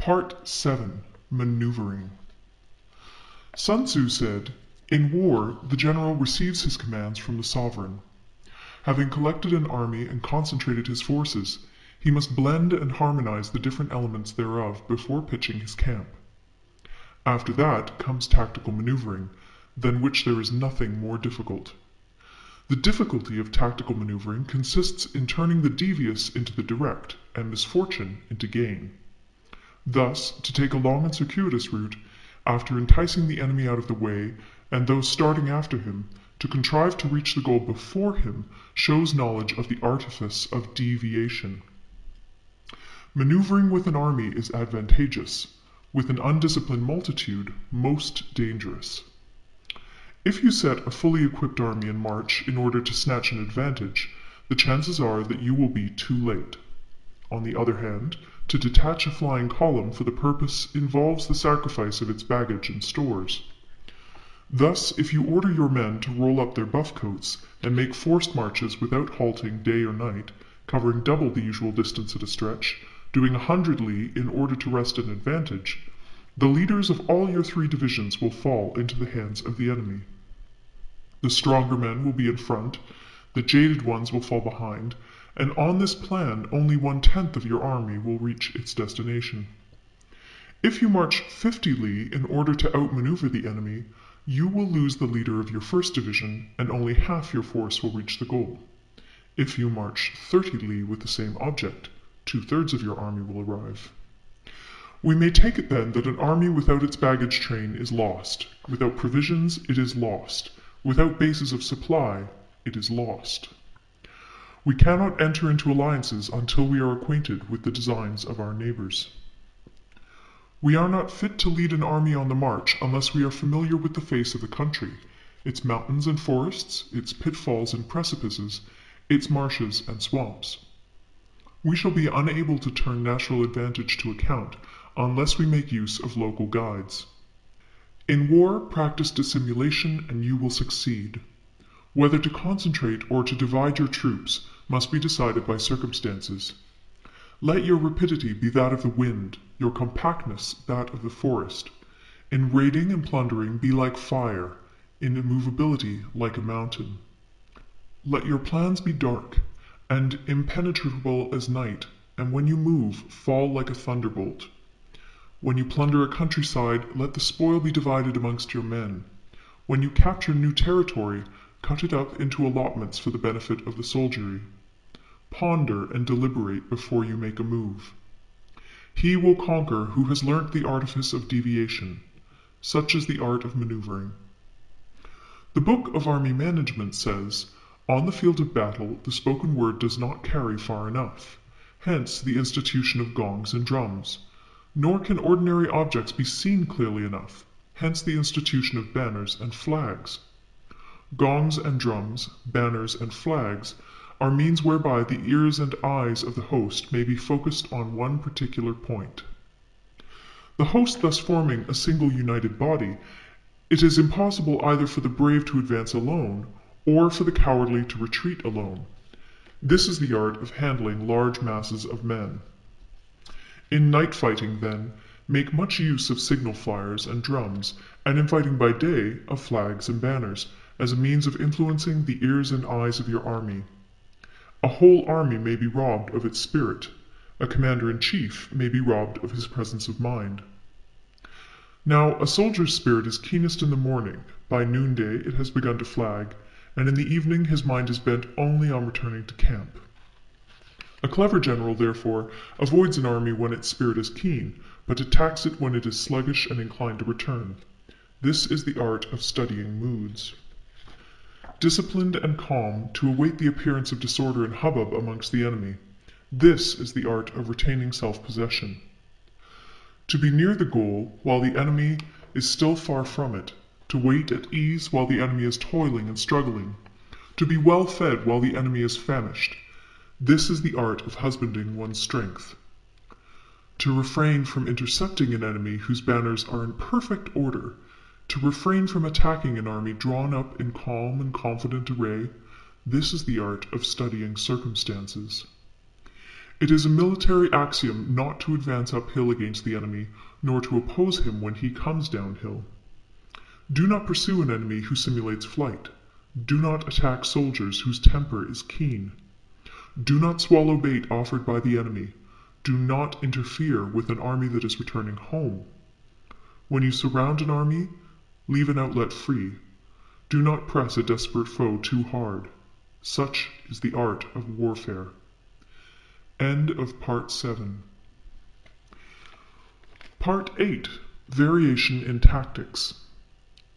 Part 7. Maneuvering. Sun Tzu said, "In war, the general receives his commands from the sovereign. Having collected an army and concentrated his forces, he must blend and harmonize the different elements thereof before pitching his camp. After that comes tactical maneuvering, than which there is nothing more difficult. The difficulty of tactical maneuvering consists in turning the devious into the direct, and misfortune into gain. Thus, to take a long and circuitous route, after enticing the enemy out of the way, and those starting after him, to contrive to reach the goal before him, shows knowledge of the artifice of deviation. Maneuvering with an army is advantageous, with an undisciplined multitude most dangerous. If you set a fully equipped army in march in order to snatch an advantage, the chances are that you will be too late. On the other hand, to detach a flying column for the purpose involves the sacrifice of its baggage and stores. Thus, if you order your men to roll up their buff coats and make forced marches without halting day or night, covering double the usual distance at a stretch, doing 100 li in order to wrest an advantage, the leaders of all your 3 divisions will fall into the hands of the enemy. The stronger men will be in front, the jaded ones will fall behind, and on this plan only 1/10 of your army will reach its destination. If you march 50 li in order to outmaneuver the enemy, you will lose the leader of your 1st division, and only half your force will reach the goal. If you march 30 li with the same object, 2/3 of your army will arrive. We may take it then that an army without its baggage train is lost. Without provisions, it is lost. Without bases of supply, it is lost. We cannot enter into alliances until we are acquainted with the designs of our neighbors. We are not fit to lead an army on the march unless we are familiar with the face of the country, its mountains and forests, its pitfalls and precipices, its marshes and swamps. We shall be unable to turn natural advantage to account unless we make use of local guides. In war, practice dissimulation and you will succeed. Whether to concentrate or to divide your troops must be decided by circumstances. Let your rapidity be that of the wind, your compactness that of the forest. In raiding and plundering be like fire, in immovability like a mountain. Let your plans be dark, and impenetrable as night, and when you move, fall like a thunderbolt. When you plunder a countryside, let the spoil be divided amongst your men. When you capture new territory, cut it up into allotments for the benefit of the soldiery. Ponder and deliberate before you make a move. He will conquer who has learnt the artifice of deviation. Such is the art of maneuvering. The Book of Army Management says, "On the field of battle, the spoken word does not carry far enough. Hence the institution of gongs and drums. Nor can ordinary objects be seen clearly enough. Hence the institution of banners and flags. Gongs and drums, banners and flags, are means whereby the ears and eyes of the host may be focused on one particular point. The host thus forming a single united body, it is impossible either for the brave to advance alone, or for the cowardly to retreat alone. This is the art of handling large masses of men. In night fighting, then, make much use of signal fires and drums, and in fighting by day, of flags and banners, as a means of influencing the ears and eyes of your army. A whole army may be robbed of its spirit. A commander-in-chief may be robbed of his presence of mind. Now, a soldier's spirit is keenest in the morning. By noonday it has begun to flag, and in the evening his mind is bent only on returning to camp. A clever general, therefore, avoids an army when its spirit is keen, but attacks it when it is sluggish and inclined to return. This is the art of studying moods. Disciplined and calm, to await the appearance of disorder and hubbub amongst the enemy. This is the art of retaining self-possession. To be near the goal while the enemy is still far from it, to wait at ease while the enemy is toiling and struggling, to be well fed while the enemy is famished. This is the art of husbanding one's strength. To refrain from intercepting an enemy whose banners are in perfect order, to refrain from attacking an army drawn up in calm and confident array, this is the art of studying circumstances. It is a military axiom not to advance uphill against the enemy, nor to oppose him when he comes downhill. Do not pursue an enemy who simulates flight. Do not attack soldiers whose temper is keen. Do not swallow bait offered by the enemy. Do not interfere with an army that is returning home. When you surround an army, leave an outlet free. Do not press a desperate foe too hard. Such is the art of warfare. End of Part 7. Part 8. Variation in Tactics.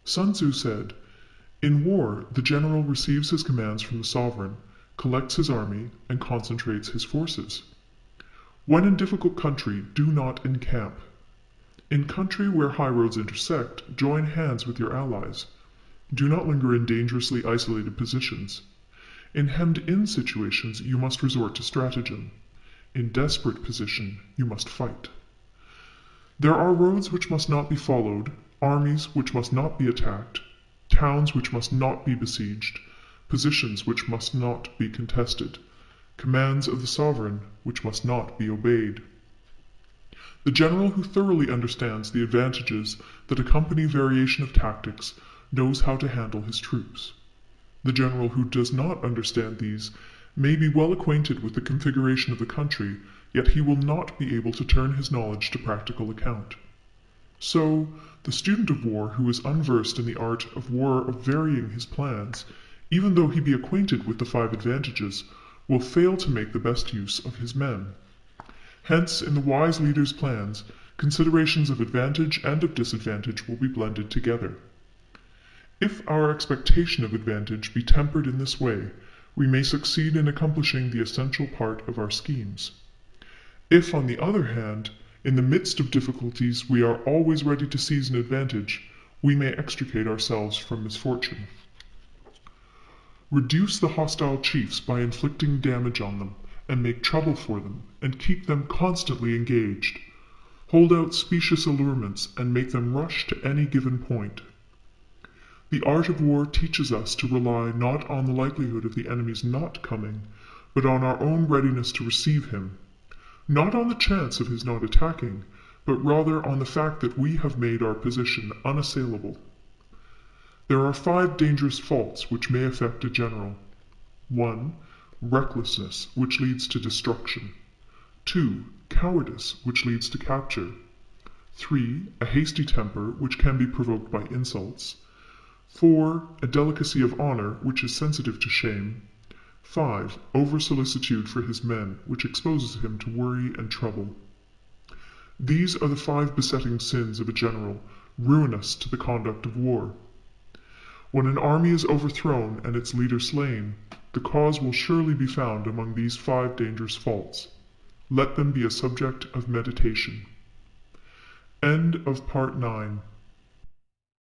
Sun Tzu said, "In war, the general receives his commands from the sovereign, collects his army, and concentrates his forces. When in difficult country, do not encamp. In country where highroads intersect, join hands with your allies. Do not linger in dangerously isolated positions. In hemmed-in situations, you must resort to stratagem. In desperate position, you must fight. There are roads which must not be followed, armies which must not be attacked, towns which must not be besieged, positions which must not be contested, commands of the sovereign which must not be obeyed." The general who thoroughly understands the advantages that accompany variation of tactics knows how to handle his troops. The general who does not understand these may be well acquainted with the configuration of the country, yet he will not be able to turn his knowledge to practical account. So, the student of war who is unversed in the art of war of varying his plans, even though he be acquainted with the 5 advantages, will fail to make the best use of his men. Hence, in the wise leader's plans, considerations of advantage and of disadvantage will be blended together. If our expectation of advantage be tempered in this way, we may succeed in accomplishing the essential part of our schemes. If, on the other hand, in the midst of difficulties we are always ready to seize an advantage, we may extricate ourselves from misfortune. Reduce the hostile chiefs by inflicting damage on them, and make trouble for them, and keep them constantly engaged. Hold out specious allurements, and make them rush to any given point. The art of war teaches us to rely not on the likelihood of the enemy's not coming, but on our own readiness to receive him, not on the chance of his not attacking, but rather on the fact that we have made our position unassailable. There are 5 dangerous faults which may affect a general. 1. Recklessness, which leads to destruction. 2. Cowardice, which leads to capture. 3. A hasty temper, which can be provoked by insults. 4. A delicacy of honor, which is sensitive to shame. 5. Over-solicitude for his men, which exposes him to worry and trouble. These are the 5 besetting sins of a general, ruinous to the conduct of war. When an army is overthrown and its leader slain, the cause will surely be found among these 5 dangerous faults. Let them be a subject of meditation. End of Part 9.